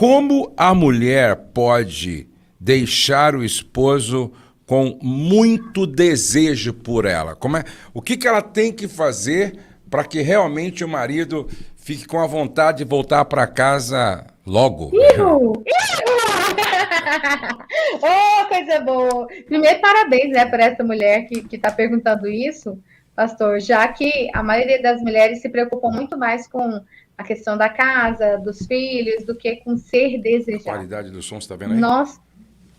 Como a mulher pode deixar o esposo com muito desejo por ela? O que ela tem que fazer para que realmente o marido fique com a vontade de voltar para casa logo? Ihu! Oh, coisa boa! Primeiro, parabéns, né, por essa mulher que está perguntando isso, pastor, já que a maioria das mulheres se preocupam muito mais com a questão da casa, dos filhos, do que com ser A desejado. qualidade do som, você está vendo aí? Nós,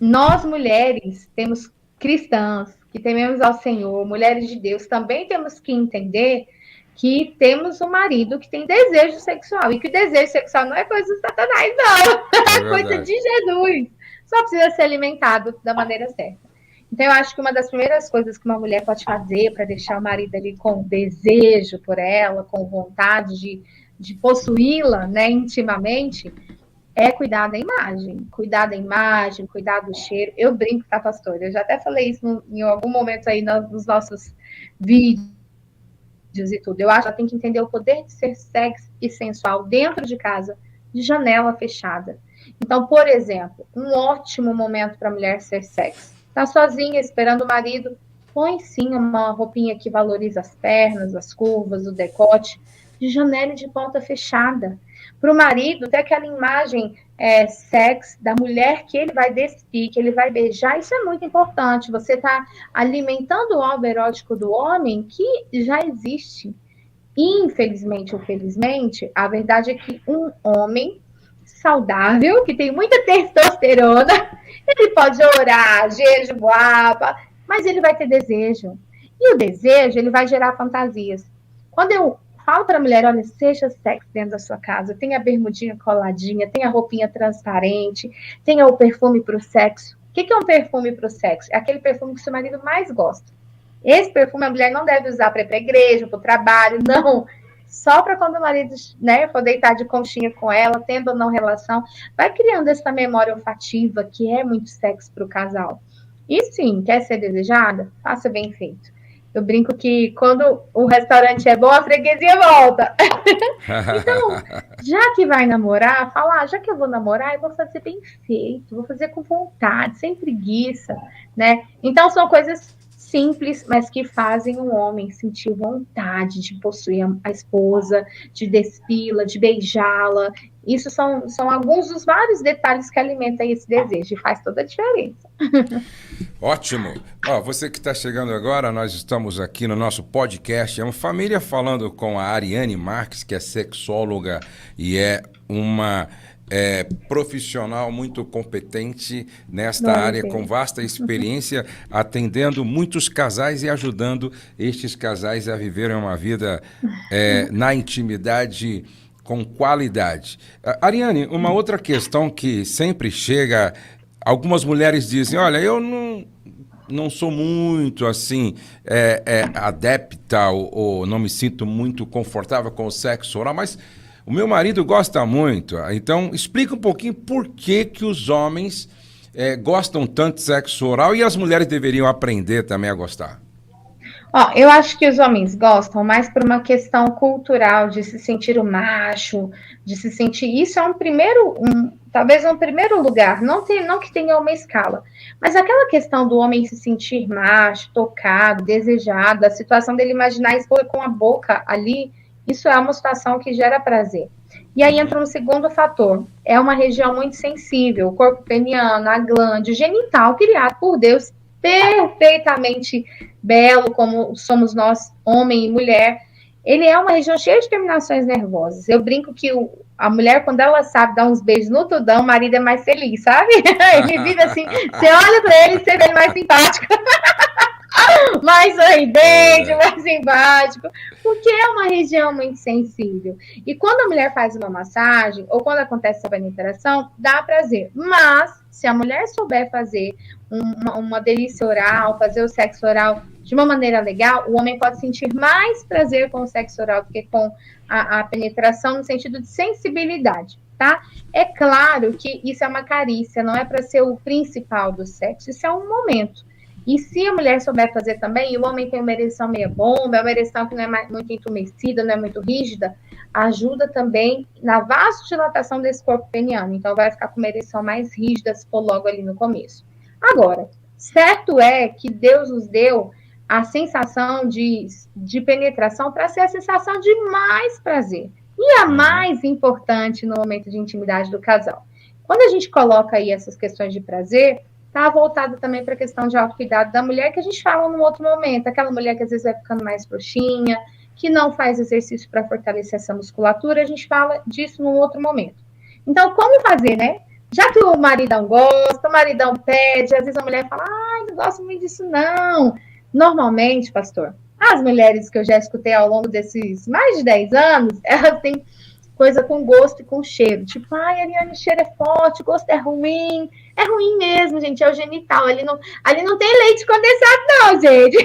nós mulheres, temos cristãs, que tememos ao Senhor, mulheres de Deus, também temos que entender que temos um marido que tem desejo sexual, e que o desejo sexual não é coisa do Satanás, não, É é coisa de verdade. Jesus. Só precisa ser alimentado da maneira certa. Então, eu acho que uma das primeiras coisas que uma mulher pode fazer para deixar o marido ali com desejo por ela, com vontade de possuí-la, né, intimamente, é cuidar da imagem, cuidar do cheiro. Eu brinco, tá, pastor? Eu já até falei isso em algum momento aí nos nossos vídeos e tudo. Eu acho que ela tem que entender o poder de ser sexy e sensual dentro de casa, de janela fechada. Então, por exemplo, um ótimo momento para a mulher ser sexy. Tá sozinha, esperando o marido, põe sim uma roupinha que valoriza as pernas, as curvas, o decote, de janela e de porta fechada. Para o marido, ter aquela imagem sexy da mulher que ele vai despir, que ele vai beijar, isso é muito importante. Você está alimentando o alvo erótico do homem que já existe. Infelizmente ou felizmente, a verdade é que um homem saudável, que tem muita testosterona, ele pode orar, jejuar, mas ele vai ter desejo. E o desejo, ele vai gerar fantasias. Quando eu falo para a mulher, olha, seja sexy dentro da sua casa, tenha a bermudinha coladinha, tenha a roupinha transparente, tenha o perfume para o sexo. O que é um perfume para o sexo? É aquele perfume que seu marido mais gosta. Esse perfume a mulher não deve usar para ir para a igreja, para o trabalho, não. Só para quando o marido, né, for deitar de conchinha com ela, tendo ou não relação, vai criando essa memória olfativa que é muito sexy para o casal. E sim, quer ser desejada? Faça bem feito. Eu brinco que quando o restaurante é bom, a freguesia volta. Então, já que vai namorar, fala, já que eu vou namorar, eu vou fazer bem feito, vou fazer com vontade, sem preguiça, né? Então, são coisas simples, mas que fazem o homem sentir vontade de possuir a esposa, de despí-la, de beijá-la. Isso são alguns dos vários detalhes que alimentam esse desejo e faz toda a diferença. Ótimo. Ó, você que está chegando agora, nós estamos aqui no nosso podcast. É uma família falando com a Ariane Marques, que é sexóloga e é uma profissional muito competente nesta área, com vasta experiência, atendendo muitos casais e ajudando estes casais a viverem uma vida na intimidade com qualidade. Ariane, uma outra questão que sempre chega, algumas mulheres dizem, olha, eu não sou muito assim adepta ou não me sinto muito confortável com o sexo oral, mas o meu marido gosta muito. Então, explica um pouquinho por que os homens gostam tanto de sexo oral e as mulheres deveriam aprender também a gostar. Ó, eu acho que os homens gostam mais por uma questão cultural, de se sentir o macho, de se sentir. Isso é talvez um primeiro lugar, não que tenha uma escala, mas aquela questão do homem se sentir macho, tocado, desejado, a situação dele imaginar a esposa com a boca ali, isso é uma situação que gera prazer. E aí entra um segundo fator, é uma região muito sensível, o corpo peniano, a glândula genital criado por Deus, perfeitamente belo, como somos nós, homem e mulher, ele é uma região cheia de terminações nervosas. Eu brinco que a mulher, quando ela sabe dar uns beijos no tudão, o marido é mais feliz, sabe? Ele vive assim, você olha pra ele e você vê ele mais simpático. Mais sorridente, mais simpático, porque é uma região muito sensível. E quando a mulher faz uma massagem, ou quando acontece a penetração, dá prazer. Mas, se a mulher souber fazer uma delícia oral, fazer o sexo oral de uma maneira legal, o homem pode sentir mais prazer com o sexo oral do que com a penetração, no sentido de sensibilidade, tá? É claro que isso é uma carícia, não é para ser o principal do sexo, isso é um momento. E se a mulher souber fazer também, e o homem tem uma ereção meia bomba, é uma ereção que não é muito entumecida, não é muito rígida, ajuda também na vasodilatação desse corpo peniano. Então, vai ficar com uma ereção mais rígida se for logo ali no começo. Agora, certo é que Deus nos deu a sensação de penetração para ser a sensação de mais prazer. E a mais importante no momento de intimidade do casal. Quando a gente coloca aí essas questões de prazer, está voltado também para a questão de autocuidado da mulher, que a gente fala num outro momento. Aquela mulher que às vezes vai ficando mais frouxinha, que não faz exercício para fortalecer essa musculatura, a gente fala disso num outro momento. Então, como fazer, né? Já que o maridão gosta, o maridão pede, às vezes a mulher fala, ai, não gosto muito disso, não. Normalmente, pastor, as mulheres que eu já escutei ao longo desses mais de 10 anos, elas têm coisa com gosto e com cheiro. Tipo, ai, Ariane, o cheiro é forte, o gosto é ruim. É ruim mesmo, gente, é o genital. Ali não tem leite condensado, não, gente.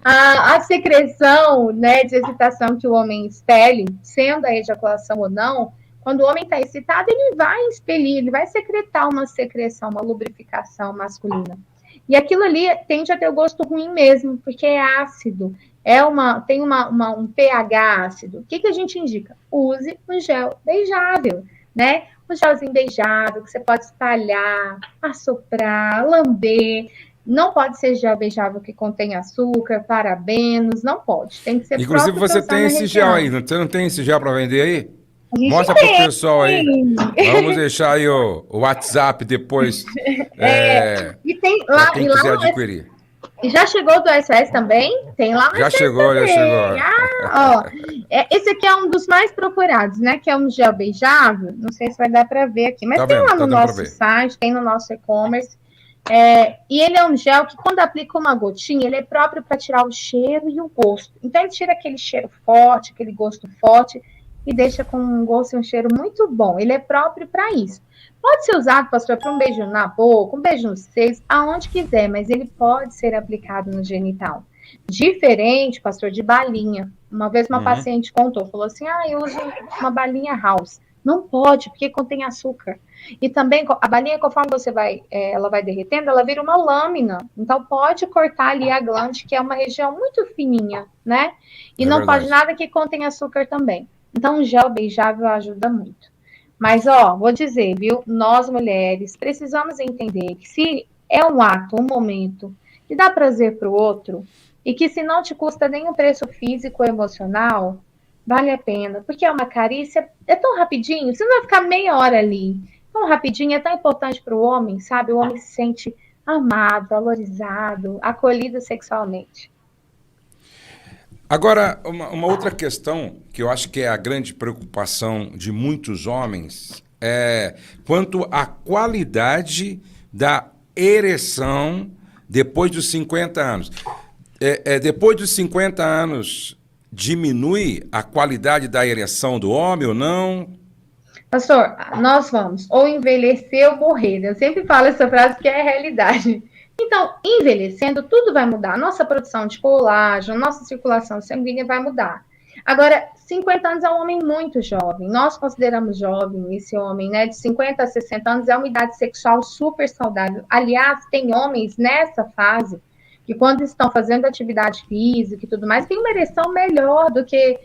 a secreção, né, de excitação que o homem expele, sendo a ejaculação ou não, quando o homem está excitado, ele vai expelir, ele vai secretar uma secreção, uma lubrificação masculina. E aquilo ali tende a ter o gosto ruim mesmo, porque é ácido. Tem um pH ácido. O que a gente indica? Use um gel beijável, né? Um gelzinho beijável que você pode espalhar, assoprar, lamber. Não pode ser gel beijável que contém açúcar, parabenos, não pode. Tem que ser Inclusive, você tem esse gel aí, você não tem esse gel para vender aí? Mostra para o pessoal aí. Vamos deixar aí o WhatsApp depois. E tem lá, quem quiser adquirir. E já chegou do SOS também? Tem lá no Já chegou, também. Já chegou. Esse aqui é um dos mais procurados, né? Que é um gel beijável. Não sei se vai dar para ver aqui, mas tem lá no nosso site, tem no nosso e-commerce. E ele é um gel que, quando aplica uma gotinha, ele é próprio para tirar o cheiro e o gosto. Então, ele tira aquele cheiro forte, aquele gosto forte, e deixa com um gosto e um cheiro muito bom. Ele é próprio para isso. Pode ser usado, pastor, para um beijo na boca, um beijo nos seios, aonde quiser, mas ele pode ser aplicado no genital. Diferente, pastor, de balinha. Uma vez uma paciente contou, falou assim, eu uso uma balinha house. Não pode, porque contém açúcar. E também, a balinha, conforme ela vai derretendo, ela vira uma lâmina. Então, pode cortar ali a glande, que é uma região muito fininha, né? E não pode nada que contém açúcar também. Então, o gel beijável ajuda muito. Mas, vou dizer, viu? Nós, mulheres, precisamos entender que se é um ato, um momento, que dá prazer para o outro, e que se não te custa nenhum preço físico ou emocional, vale a pena. Porque é uma carícia, é tão rapidinho, você não vai ficar meia hora ali. Tão rapidinho, é tão importante para o homem, sabe? O homem se sente amado, valorizado, acolhido sexualmente. Agora, uma outra questão que eu acho que é a grande preocupação de muitos homens é quanto à qualidade da ereção depois dos 50 anos. Depois dos 50 anos, diminui a qualidade da ereção do homem ou não? Pastor, nós vamos ou envelhecer ou morrer. Eu sempre falo essa frase porque é a realidade. Então, envelhecendo, tudo vai mudar. Nossa produção de colágeno, nossa circulação sanguínea vai mudar. Agora, 50 anos é um homem muito jovem. Nós consideramos jovem esse homem, né? De 50 a 60 anos é uma idade sexual super saudável. Aliás, tem homens nessa fase que, quando estão fazendo atividade física e tudo mais, tem uma ereção melhor do que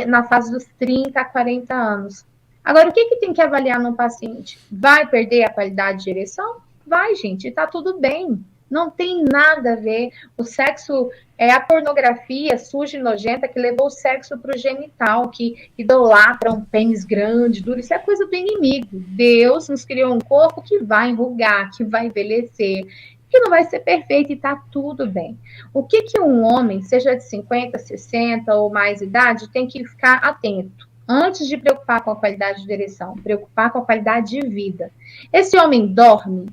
na fase dos 30 a 40 anos. Agora, o que tem que avaliar num paciente? Vai perder a qualidade de ereção? Vai, gente, tá tudo bem. Não tem nada a ver. O sexo é a pornografia suja e nojenta que levou o sexo para o genital, que idolatra um pênis grande, duro. Isso é coisa do inimigo. Deus nos criou um corpo que vai enrugar, que vai envelhecer, que não vai ser perfeito e tá tudo bem. O que um homem, seja de 50, 60 ou mais idade, tem que ficar atento? Antes de preocupar com a qualidade de ereção, preocupar com a qualidade de vida. Esse homem dorme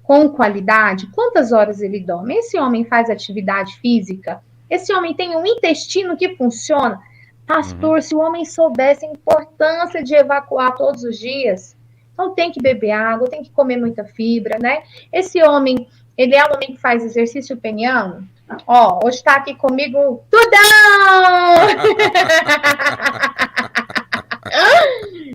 com qualidade? Quantas horas ele dorme? Esse homem faz atividade física? Esse homem tem um intestino que funciona? Pastor, se o homem soubesse a importância de evacuar todos os dias, então tem que beber água, tem que comer muita fibra, né? Esse homem, ele é um homem que faz exercício peniano? Hoje está aqui comigo Tudão!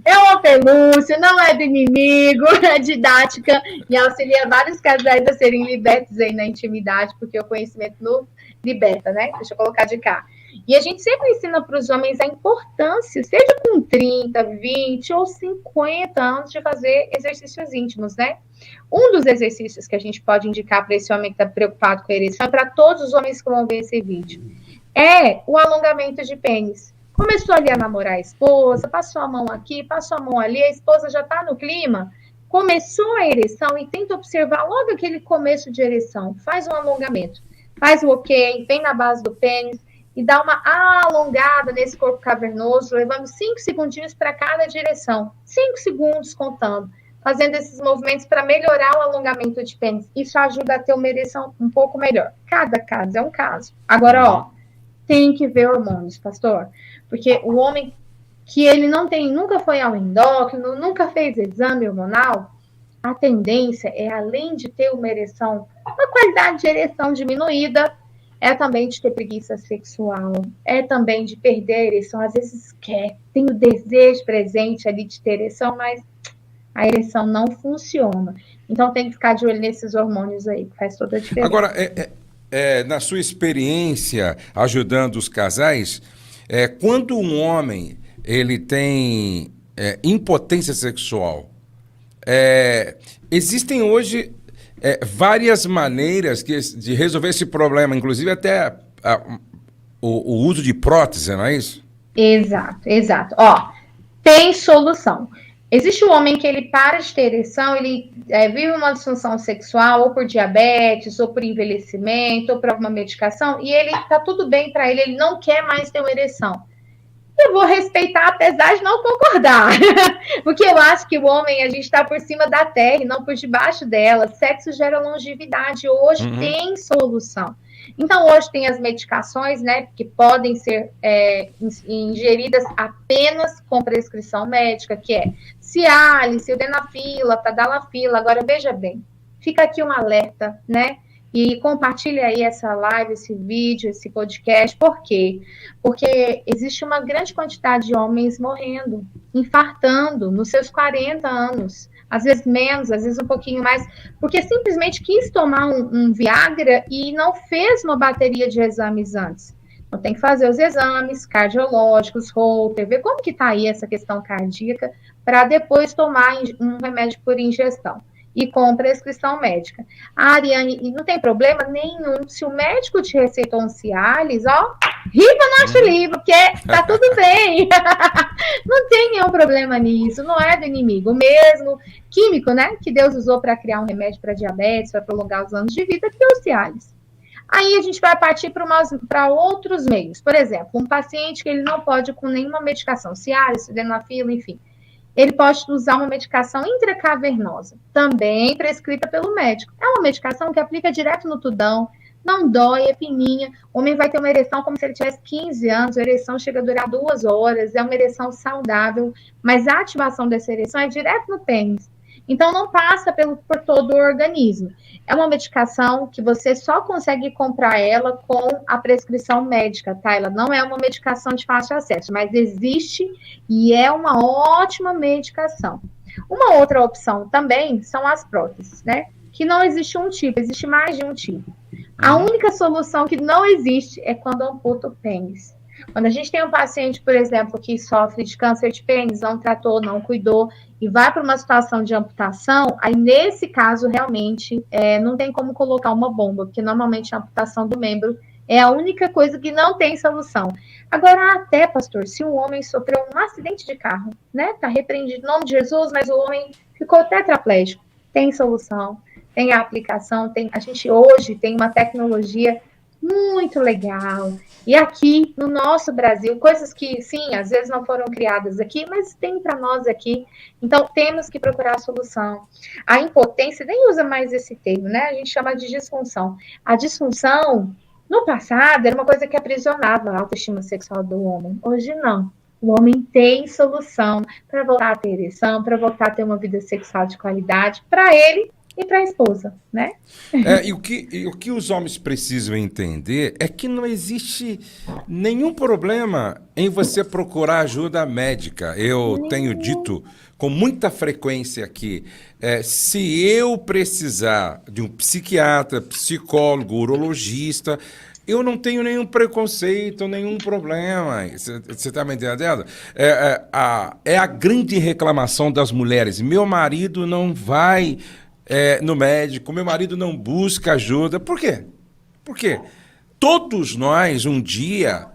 É uma pelúcia, não é do inimigo, é didática e auxilia vários casais a serem libertos aí na intimidade, porque o conhecimento nos liberta, né? Deixa eu colocar de cá. E a gente sempre ensina para os homens a importância, seja com 30, 20 ou 50 anos, de fazer exercícios íntimos, né? Um dos exercícios que a gente pode indicar para esse homem que está preocupado com a ereção, para todos os homens que vão ver esse vídeo, é o alongamento de pênis. Começou ali a namorar a esposa, passou a mão aqui, passou a mão ali, a esposa já está no clima, começou a ereção e tenta observar logo aquele começo de ereção. Faz um alongamento, faz o ok, vem na base do pênis e dá uma alongada nesse corpo cavernoso, levando 5 segundinhos para cada direção. 5 segundos contando, fazendo esses movimentos para melhorar o alongamento de pênis. Isso ajuda a ter uma ereção um pouco melhor. Cada caso é um caso. Agora, ó, tem que ver hormônios, pastor. Porque o homem que ele não tem, nunca foi ao endócrino, nunca fez exame hormonal, a tendência é, além de ter uma ereção, uma qualidade de ereção diminuída, é também de ter preguiça sexual, é também de perder a ereção. Às vezes quer, tem o desejo presente ali de ter ereção, mas a ereção não funciona. Então tem que ficar de olho nesses hormônios aí, que faz toda a diferença. Agora, na sua experiência ajudando os casais, quando um homem ele tem impotência sexual, existem hoje várias maneiras de resolver esse problema, inclusive até o uso de prótese, não é isso? Exato, exato. Ó, tem solução. Existe um homem que ele para de ter ereção, ele vive uma disfunção sexual, ou por diabetes, ou por envelhecimento, ou por alguma medicação, e ele tá tudo bem para ele, ele não quer mais ter uma ereção. Eu vou respeitar, apesar de não concordar. Porque eu acho que o homem, a gente está por cima da terra e não por debaixo dela. Sexo gera longevidade. Hoje tem solução. Então, hoje tem as medicações, né, que podem ser ingeridas apenas com prescrição médica, que é Cialis, Sildenafila, Tadalafila. Agora, veja bem, fica aqui um alerta, né? E compartilha aí essa live, esse vídeo, esse podcast. Por quê? Porque existe uma grande quantidade de homens morrendo, infartando nos seus 40 anos. Às vezes menos, às vezes um pouquinho mais, porque simplesmente quis tomar um Viagra e não fez uma bateria de exames antes. Então tem que fazer os exames cardiológicos, Holter, ver como que está aí essa questão cardíaca, para depois tomar um remédio por ingestão. E com prescrição médica. Ariane, e não tem problema nenhum. Se o médico te receitou um Cialis, ó, riba nosso livro, porque tá tudo bem. Não tem nenhum problema nisso, não é do inimigo. O mesmo químico, né, que Deus usou para criar um remédio para diabetes, para prolongar os anos de vida, que é o Cialis. Aí a gente vai partir para outros meios. Por exemplo, um paciente que ele não pode com nenhuma medicação, Cialis, Sildenafila, enfim. Ele pode usar uma medicação intracavernosa, também prescrita pelo médico. É uma medicação que aplica direto no tudão, não dói, é fininha. O homem vai ter uma ereção como se ele tivesse 15 anos, a ereção chega a durar 2 horas, é uma ereção saudável, mas a ativação dessa ereção é direto no pênis. Então, não passa por todo o organismo. É uma medicação que você só consegue comprar ela com a prescrição médica, tá? Ela não é uma medicação de fácil acesso, mas existe e é uma ótima medicação. Uma outra opção também são as próteses, né? Que não existe um tipo, existe mais de um tipo. A única solução que não existe é quando amputa o pênis. Quando a gente tem um paciente, por exemplo, que sofre de câncer de pênis, não tratou, não cuidou, e vai para uma situação de amputação, aí nesse caso, realmente, não tem como colocar uma bomba, porque normalmente a amputação do membro é a única coisa que não tem solução. Agora, até, pastor, se um homem sofreu um acidente de carro, né, tá repreendido em nome de Jesus, mas o homem ficou tetraplégico, tem solução, tem a aplicação, a gente hoje tem uma tecnologia muito legal. E aqui, no nosso Brasil, coisas que, sim, às vezes não foram criadas aqui, mas tem para nós aqui. Então, temos que procurar a solução. A impotência, nem usa mais esse termo, né? A gente chama de disfunção. A disfunção, no passado, era uma coisa que aprisionava a autoestima sexual do homem. Hoje, não. O homem tem solução para voltar a ter ereção, para voltar a ter uma vida sexual de qualidade, para ele e para a esposa, né? E o que os homens precisam entender é que não existe nenhum problema em você procurar ajuda médica. Eu tenho dito com muita frequência que se eu precisar de um psiquiatra, psicólogo, urologista, eu não tenho nenhum preconceito, nenhum problema. Você está me entendendo? É a grande reclamação das mulheres. Meu marido não vai no médico, meu marido não busca ajuda. Por quê? Por quê? Todos nós, um dia,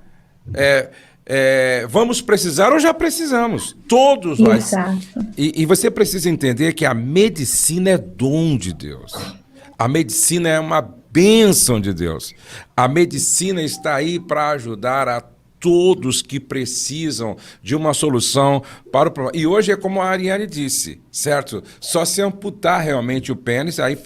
vamos precisar ou já precisamos. Todos nós. Exato. E você precisa entender que a medicina é dom de Deus. A medicina é uma bênção de Deus. A medicina está aí para ajudar a todos que precisam de uma solução para o problema. E hoje é como a Ariane disse, certo? Só se amputar realmente o pênis, aí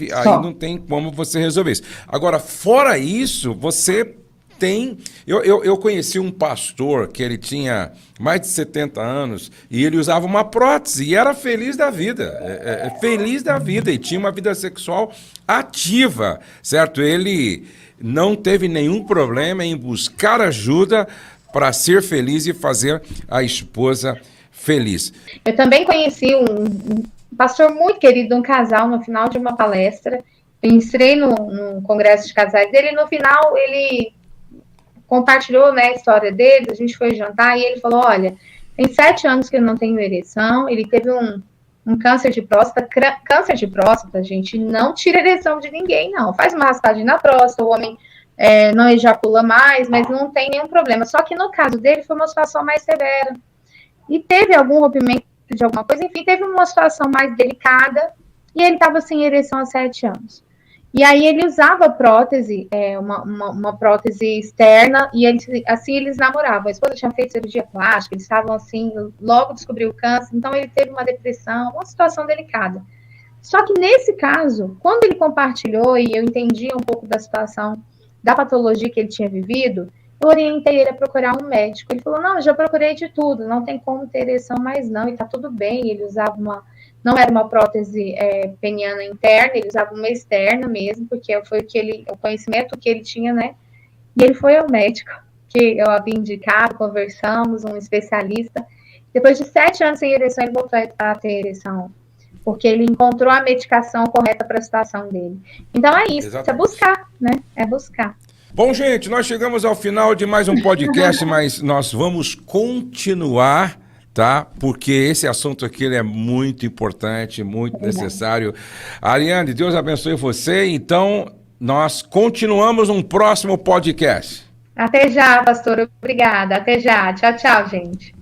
não tem como você resolver isso. Agora, fora isso, você tem... Eu conheci um pastor que ele tinha mais de 70 anos e ele usava uma prótese e era feliz da vida. Feliz da vida e tinha uma vida sexual ativa, certo? Ele não teve nenhum problema em buscar ajuda para ser feliz e fazer a esposa feliz. Eu também conheci um pastor muito querido, um casal, no final de uma palestra. Eu entrei num congresso de casais dele e no final ele compartilhou, né, a história dele, a gente foi jantar e ele falou, olha, tem 7 anos que ele não tem ereção, ele teve um câncer de próstata. Câncer de próstata, gente, não tira ereção de ninguém, não. Faz uma raspagem na próstata, o homem não ejacula mais, mas não tem nenhum problema. Só que no caso dele foi uma situação mais severa. E teve algum rompimento de alguma coisa, enfim, teve uma situação mais delicada e ele estava sem ereção há 7 anos. E aí ele usava prótese, uma prótese externa, e assim eles namoravam. A esposa tinha feito cirurgia plástica, eles estavam assim, logo descobriu o câncer, então ele teve uma depressão, uma situação delicada. Só que nesse caso, quando ele compartilhou e eu entendi um pouco da situação, da patologia que ele tinha vivido, eu orientei ele a procurar um médico. Ele falou, não, eu já procurei de tudo, não tem como ter ereção mais não, e tá tudo bem. Ele usava não era uma prótese peniana interna, ele usava uma externa mesmo, porque foi o conhecimento que ele tinha, né? E ele foi ao médico, que eu havia indicado, conversamos, um especialista. Depois de 7 anos sem ereção, ele voltou a ter ereção, porque ele encontrou a medicação correta para a situação dele. Então é isso, é buscar, né? É buscar. Bom, gente, nós chegamos ao final de mais um podcast, mas nós vamos continuar, tá? Porque esse assunto aqui ele é muito importante, muito necessário. Ariane, Deus abençoe você. Então, nós continuamos um próximo podcast. Até já, pastor. Obrigada. Até já. Tchau, tchau, gente.